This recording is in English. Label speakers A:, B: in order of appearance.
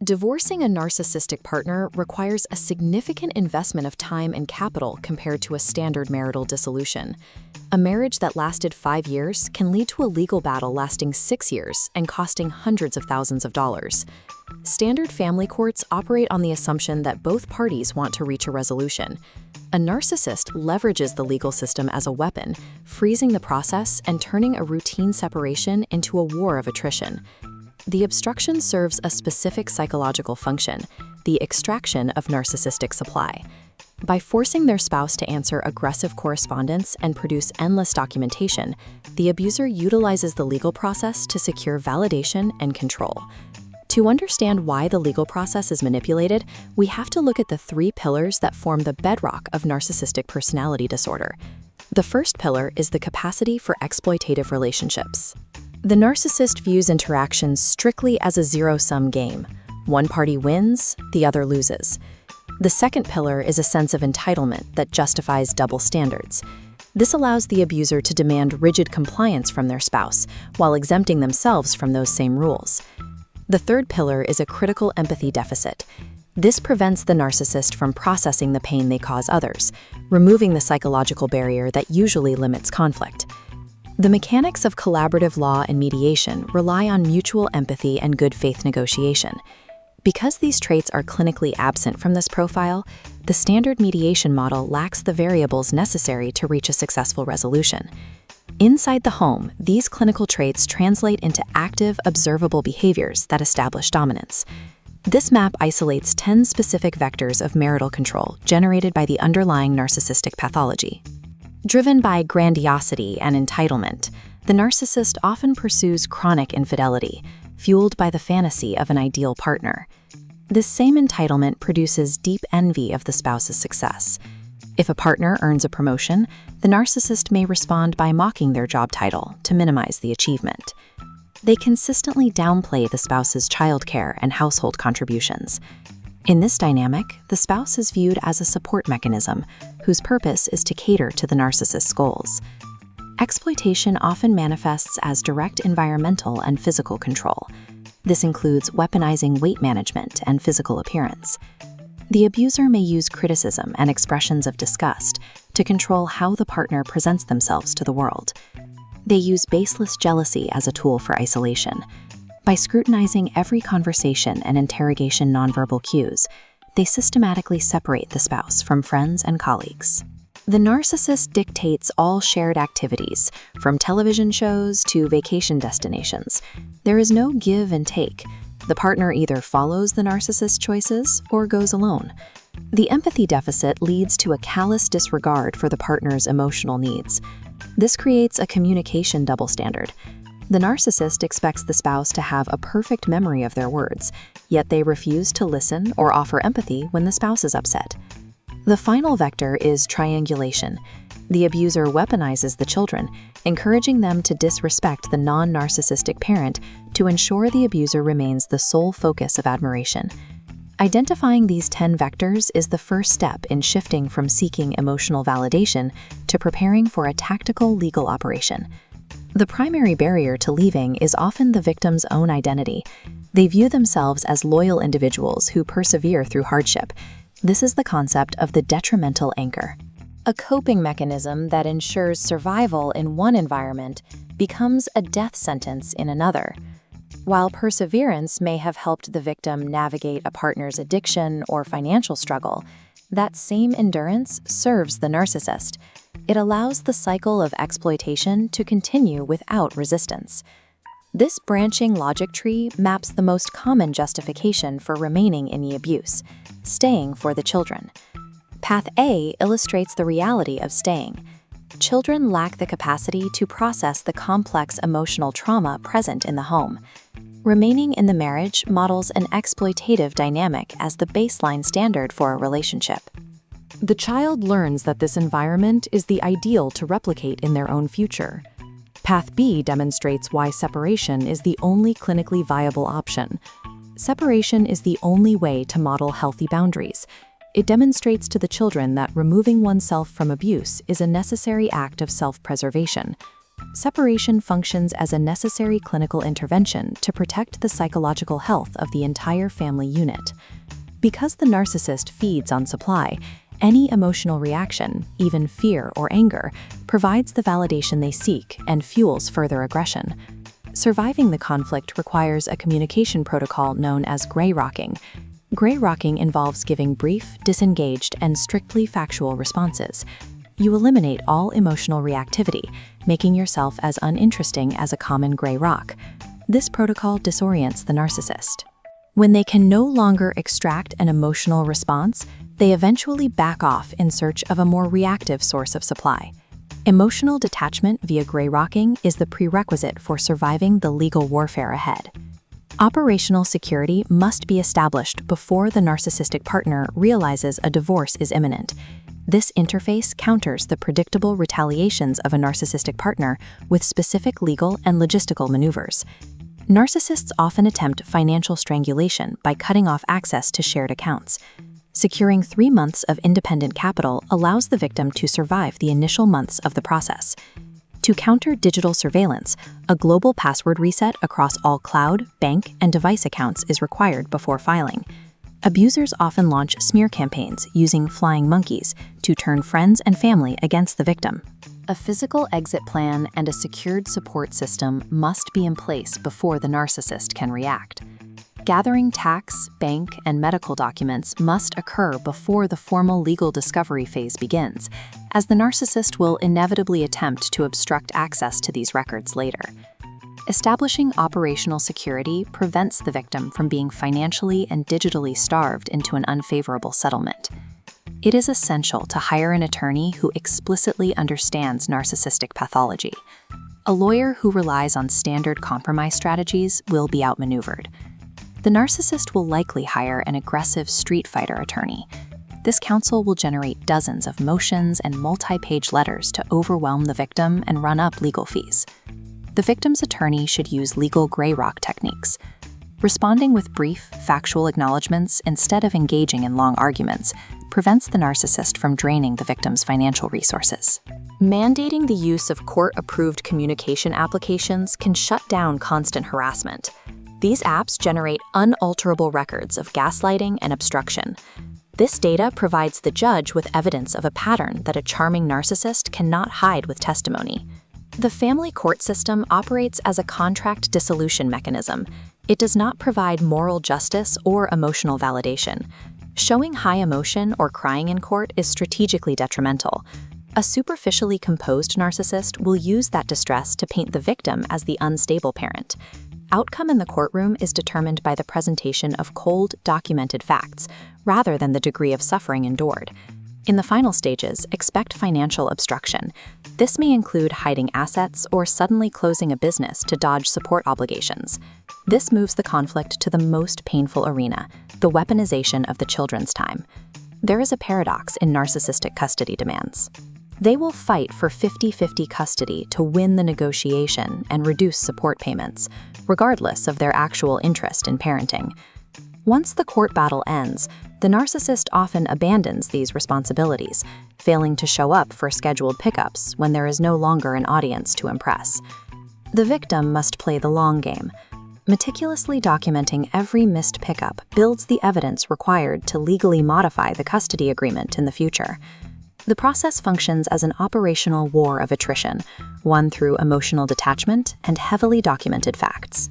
A: Divorcing a narcissistic partner requires a significant investment of time and capital compared to a standard marital dissolution. A marriage that lasted 5 years can lead to a legal battle lasting 6 years and costing hundreds of thousands of dollars. Standard family courts operate on the assumption that both parties want to reach a resolution. A narcissist leverages the legal system as a weapon, freezing the process and turning a routine separation into a war of attrition. The obstruction serves a specific psychological function, the extraction of narcissistic supply. By forcing their spouse to answer aggressive correspondence and produce endless documentation, the abuser utilizes the legal process to secure validation and control. To understand why the legal process is manipulated, we have to look at the 3 pillars that form the bedrock of narcissistic personality disorder. The first pillar is the capacity for exploitative relationships. The narcissist views interactions strictly as a zero-sum game. One party wins, the other loses. The second pillar is a sense of entitlement that justifies double standards. This allows the abuser to demand rigid compliance from their spouse, while exempting themselves from those same rules. The third pillar is a critical empathy deficit. This prevents the narcissist from processing the pain they cause others, removing the psychological barrier that usually limits conflict. The mechanics of collaborative law and mediation rely on mutual empathy and good faith negotiation. Because these traits are clinically absent from this profile, the standard mediation model lacks the variables necessary to reach a successful resolution. Inside the home, these clinical traits translate into active, observable behaviors that establish dominance. This map isolates 10 specific vectors of marital control generated by the underlying narcissistic pathology. Driven by grandiosity and entitlement, the narcissist often pursues chronic infidelity, fueled by the fantasy of an ideal partner. This same entitlement produces deep envy of the spouse's success. If a partner earns a promotion, the narcissist may respond by mocking their job title to minimize the achievement. They consistently downplay the spouse's childcare and household contributions. In this dynamic, the spouse is viewed as a support mechanism whose purpose is to cater to the narcissist's goals. Exploitation often manifests as direct environmental and physical control. This includes weaponizing weight management and physical appearance. The abuser may use criticism and expressions of disgust to control how the partner presents themselves to the world. They use baseless jealousy as a tool for isolation. By scrutinizing every conversation and interrogation nonverbal cues, they systematically separate the spouse from friends and colleagues. The narcissist dictates all shared activities, from television shows to vacation destinations. There is no give and take. The partner either follows the narcissist's choices or goes alone. The empathy deficit leads to a callous disregard for the partner's emotional needs. This creates a communication double standard. The narcissist expects the spouse to have a perfect memory of their words, yet they refuse to listen or offer empathy when the spouse is upset. The final vector is triangulation. The abuser weaponizes the children, encouraging them to disrespect the non-narcissistic parent to ensure the abuser remains the sole focus of admiration. Identifying these 10 vectors is the first step in shifting from seeking emotional validation to preparing for a tactical legal operation. The primary barrier to leaving is often the victim's own identity. They view themselves as loyal individuals who persevere through hardship. This is the concept of the detrimental anchor. A coping mechanism that ensures survival in one environment becomes a death sentence in another. While perseverance may have helped the victim navigate a partner's addiction or financial struggle, that same endurance serves the narcissist. It allows the cycle of exploitation to continue without resistance. This branching logic tree maps the most common justification for remaining in the abuse: staying for the children. Path A illustrates the reality of staying. Children lack the capacity to process the complex emotional trauma present in the home. Remaining in the marriage models an exploitative dynamic as the baseline standard for a relationship. The child learns that this environment is the ideal to replicate in their own future. Path B demonstrates why separation is the only clinically viable option. Separation is the only way to model healthy boundaries. It demonstrates to the children that removing oneself from abuse is a necessary act of self-preservation. Separation functions as a necessary clinical intervention to protect the psychological health of the entire family unit. Because the narcissist feeds on supply, any emotional reaction, even fear or anger, provides the validation they seek and fuels further aggression. Surviving the conflict requires a communication protocol known as gray rocking. Gray rocking involves giving brief, disengaged, and strictly factual responses. You eliminate all emotional reactivity, making yourself as uninteresting as a common gray rock. This protocol disorients the narcissist. When they can no longer extract an emotional response, they eventually back off in search of a more reactive source of supply. Emotional detachment via gray rocking is the prerequisite for surviving the legal warfare ahead. Operational security must be established before the narcissistic partner realizes a divorce is imminent. This interface counters the predictable retaliations of a narcissistic partner with specific legal and logistical maneuvers. Narcissists often attempt financial strangulation by cutting off access to shared accounts. Securing 3 months of independent capital allows the victim to survive the initial months of the process. To counter digital surveillance, a global password reset across all cloud, bank, and device accounts is required before filing. Abusers often launch smear campaigns using flying monkeys to turn friends and family against the victim. A physical exit plan and a secured support system must be in place before the narcissist can react. Gathering tax, bank, and medical documents must occur before the formal legal discovery phase begins, as the narcissist will inevitably attempt to obstruct access to these records later. Establishing operational security prevents the victim from being financially and digitally starved into an unfavorable settlement. It is essential to hire an attorney who explicitly understands narcissistic pathology. A lawyer who relies on standard compromise strategies will be outmaneuvered. The narcissist will likely hire an aggressive street fighter attorney. This counsel will generate dozens of motions and multi-page letters to overwhelm the victim and run up legal fees. The victim's attorney should use legal gray rock techniques. Responding with brief, factual acknowledgments instead of engaging in long arguments prevents the narcissist from draining the victim's financial resources. Mandating the use of court-approved communication applications can shut down constant harassment. These apps generate unalterable records of gaslighting and obstruction. This data provides the judge with evidence of a pattern that a charming narcissist cannot hide with testimony. The family court system operates as a contract dissolution mechanism. It does not provide moral justice or emotional validation. Showing high emotion or crying in court is strategically detrimental. A superficially composed narcissist will use that distress to paint the victim as the unstable parent. Outcome in the courtroom is determined by the presentation of cold, documented facts, rather than the degree of suffering endured. In the final stages, expect financial obstruction. This may include hiding assets or suddenly closing a business to dodge support obligations. This moves the conflict to the most painful arena, the weaponization of the children's time. There is a paradox in narcissistic custody demands. They will fight for 50-50 custody to win the negotiation and reduce support payments, regardless of their actual interest in parenting. Once the court battle ends, the narcissist often abandons these responsibilities, failing to show up for scheduled pickups when there is no longer an audience to impress. The victim must play the long game. Meticulously documenting every missed pickup builds the evidence required to legally modify the custody agreement in the future. The process functions as an operational war of attrition, won through emotional detachment and heavily documented facts.